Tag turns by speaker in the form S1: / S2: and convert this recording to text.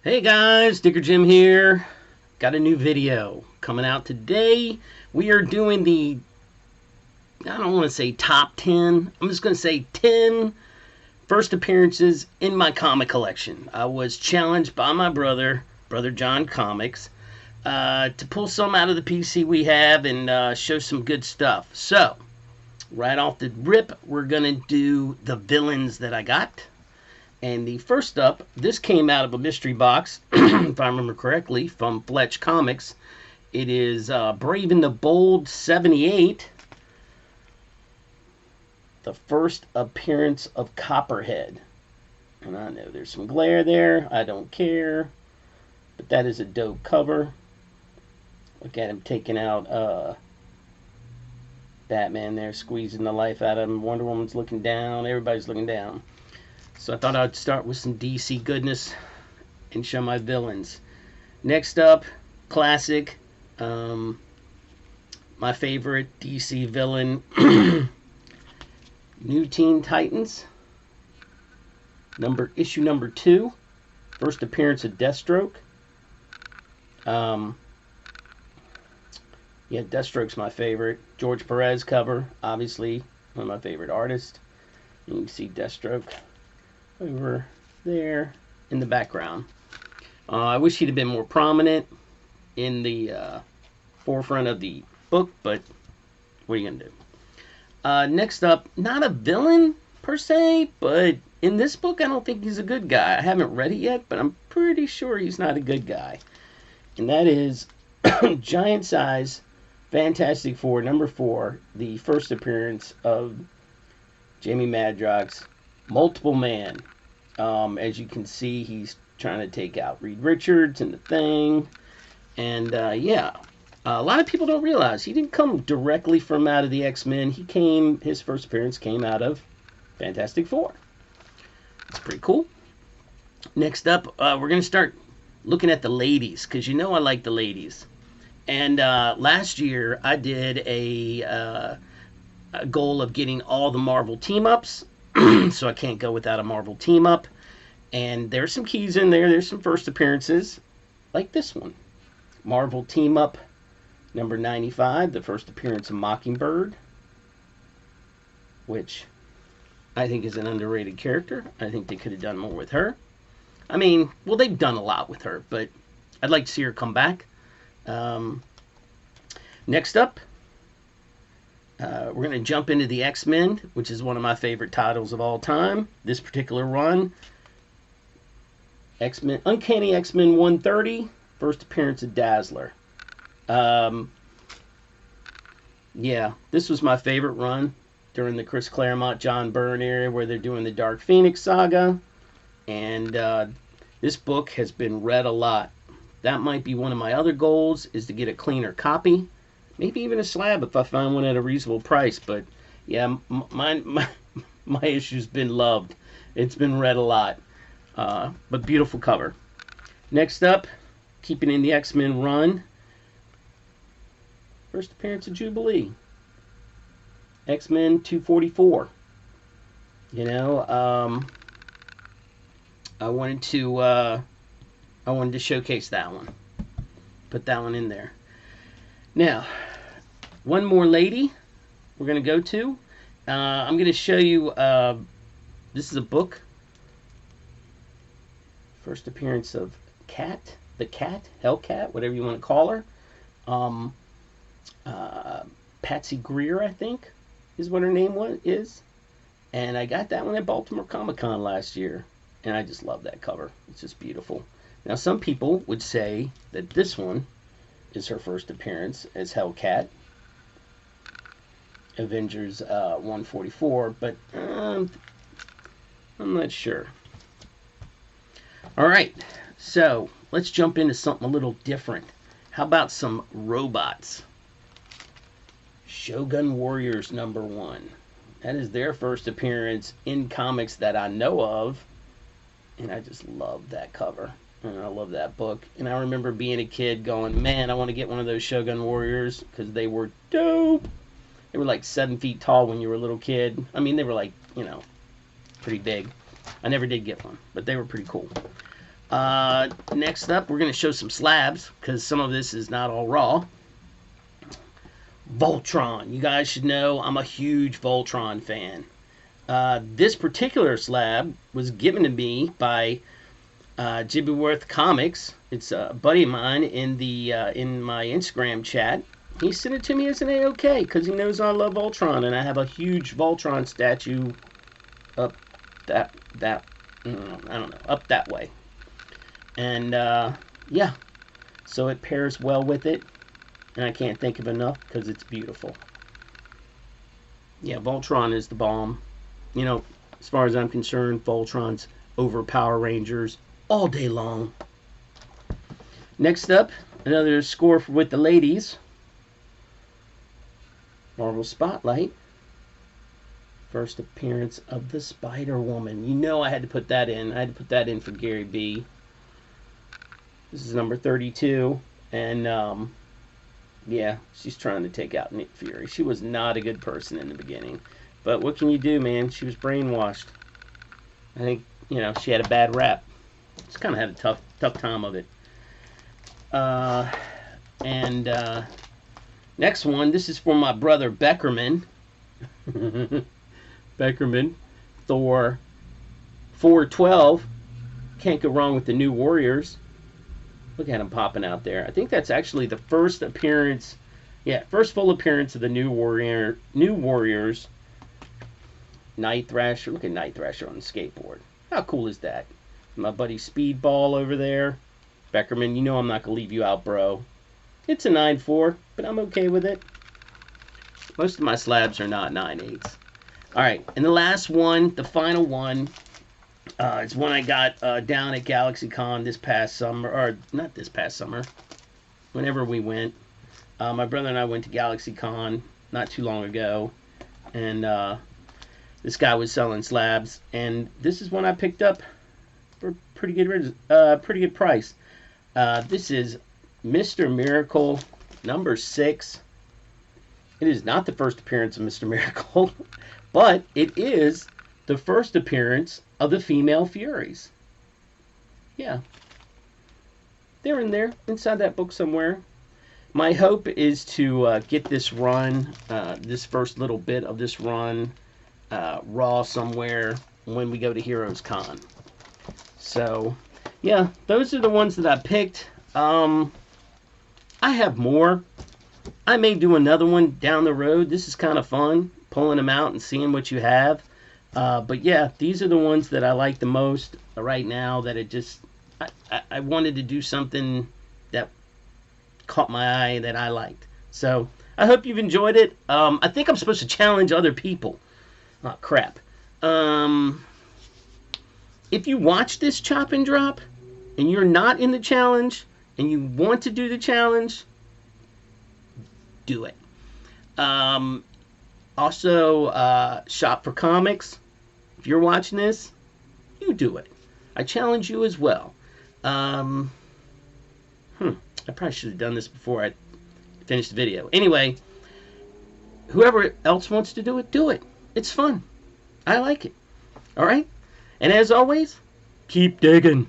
S1: Hey guys, Dicker Jim here. Got a new video coming out today. We are doing I don't want to say top 10. I'm just going to say 10 first appearances in my comic collection. I was challenged by my brother John Comics, to pull some out of the PC we have and show some good stuff. So, right off the rip, we're going to do the villains that I got. And the first up, this came out of a mystery box, if I remember correctly, from Fletch Comics. It is Brave and the Bold 78. The first appearance of Copperhead. And I know there's some glare there. I don't care. But that is a dope cover. Look at him taking out Batman there, squeezing the life out of him. Wonder Woman's looking down. Everybody's looking down. So I thought I'd start with some DC goodness and show my villains. Next up, classic, my favorite DC villain, New Teen Titans, issue number 2, first appearance of Deathstroke. Yeah, Deathstroke's my favorite. George Perez cover, obviously, one of my favorite artists. You can see Deathstroke over there in the background. I wish he'd have been more prominent in the forefront of the book, but what are you gonna do? Next up, not a villain per se, but in this book I don't think he's a good guy. I haven't read it yet, but I'm pretty sure he's not a good guy. And that is Giant Size Fantastic Four number 4, the first appearance of Jamie Madrox, Multiple Man. As you can see, he's trying to take out Reed Richards and the Thing. And yeah, a lot of people don't realize he didn't come directly from out of the Xmen. His first appearance came out of Fantastic Four. It's pretty cool. Next up, we're going to start looking at the ladies, because you know I like the ladies. And last year, I did a goal of getting all the Marvel team-ups. So I can't go without a Marvel team-up. And there's some keys in there. There's some first appearances, like this one. Marvel team-up number 95, the first appearance of Mockingbird, which I think is an underrated character. I think they could have done more with her. I mean, well, they've done a lot with her, but I'd like to see her come back. Next up, we're going to jump into the Xmen, which is one of my favorite titles of all time. This particular run, Uncanny X-Men 130, first appearance of Dazzler. Yeah, this was my favorite run during the Chris Claremont, John Byrne era, where they're doing the Dark Phoenix saga. And this book has been read a lot. That might be one of my other goals, is to get a cleaner copy. Maybe even a slab if I find one at a reasonable price. But yeah, my issue's been loved. It's been read a lot. But beautiful cover. Next up, keeping in the X-Men run, first appearance of Jubilee. X-Men 244. You know, I wanted to showcase that one. Put that one in there. Now, one more lady we're going to go to. I'm going to show you, this is a book. First appearance of Hellcat, whatever you want to call her. Patsy Greer, I think, is what her name is. And I got that one at Baltimore Comic-Con last year. And I just love that cover. It's just beautiful. Now, some people would say that this one is her first appearance as Hellcat, Avengers 144, but I'm not sure. Alright, so let's jump into something a little different. How about some robots? Shogun Warriors number 1. That is their first appearance in comics that I know of, and I just love that cover. And I love that book. And I remember being a kid going, man, I want to get one of those Shogun Warriors, because they were dope. They were like 7 feet tall when you were a little kid. I mean, they were like, you know, pretty big. I never did get one, but they were pretty cool. Next up, we're going to show some slabs, because some of this is not all raw. Voltron. You guys should know I'm a huge Voltron fan. This particular slab was given to me by Jubilee Comics. It's a buddy of mine in my Instagram chat. He sent it to me as an A-OK because he knows I love Voltron, and I have a huge Voltron statue up I don't know, up that way. And yeah, so it pairs well with it, and I can't think of enough because it's beautiful. Yeah, Voltron is the bomb. You know, as far as I'm concerned, Voltron's over Power Rangers all day long. Next up, another score with the ladies. Marvel Spotlight. First appearance of the Spider-Woman. You know I had to put that in. I had to put that in for Gary B. This is number 32. And, yeah, she's trying to take out Nick Fury. She was not a good person in the beginning. But what can you do, man? She was brainwashed. I think, you know, she had a bad rap. Just kind of had a tough time of it. Next one, this is for my brother Beckerman. Beckerman, Thor 412. Can't go wrong with the New Warriors. Look at him popping out there. I think that's actually the first appearance, yeah, first full appearance of the New Warriors. Night Thrasher. Look at Night Thrasher on the skateboard. How cool is that? My buddy Speedball over there. Beckerman, you know I'm not going to leave you out, bro. It's a 9.4, but I'm okay with it. Most of my slabs are not 9.8s. Alright, and the last one, the final one, is one I got down at GalaxyCon this past summer, or not this past summer, whenever we went. My brother and I went to GalaxyCon not too long ago, and this guy was selling slabs, and this is one I picked up for a pretty good price. This is Mr. Miracle number 6. It is not the first appearance of Mr. Miracle, but it is the first appearance of the female Furies. Yeah. They're in there, inside that book somewhere. My hope is to get this run, this first little bit of this run, raw somewhere when we go to Heroes Con. So, yeah, those are the ones that I picked. I have more. I may do another one down the road. This is kind of fun, pulling them out and seeing what you have. But yeah, these are the ones that I like the most right now, that it just, I wanted to do something that caught my eye that I liked. So, I hope you've enjoyed it. I think I'm supposed to challenge other people. Oh, crap. If you watch this Chop and Drop, and you're not in the challenge, and you want to do the challenge, do it. Also, Shop for Comics. If you're watching this, you do it. I challenge you as well. I probably should have done this before I finished the video. Anyway, whoever else wants to do it, do it. It's fun. I like it. All right? And as always, keep digging.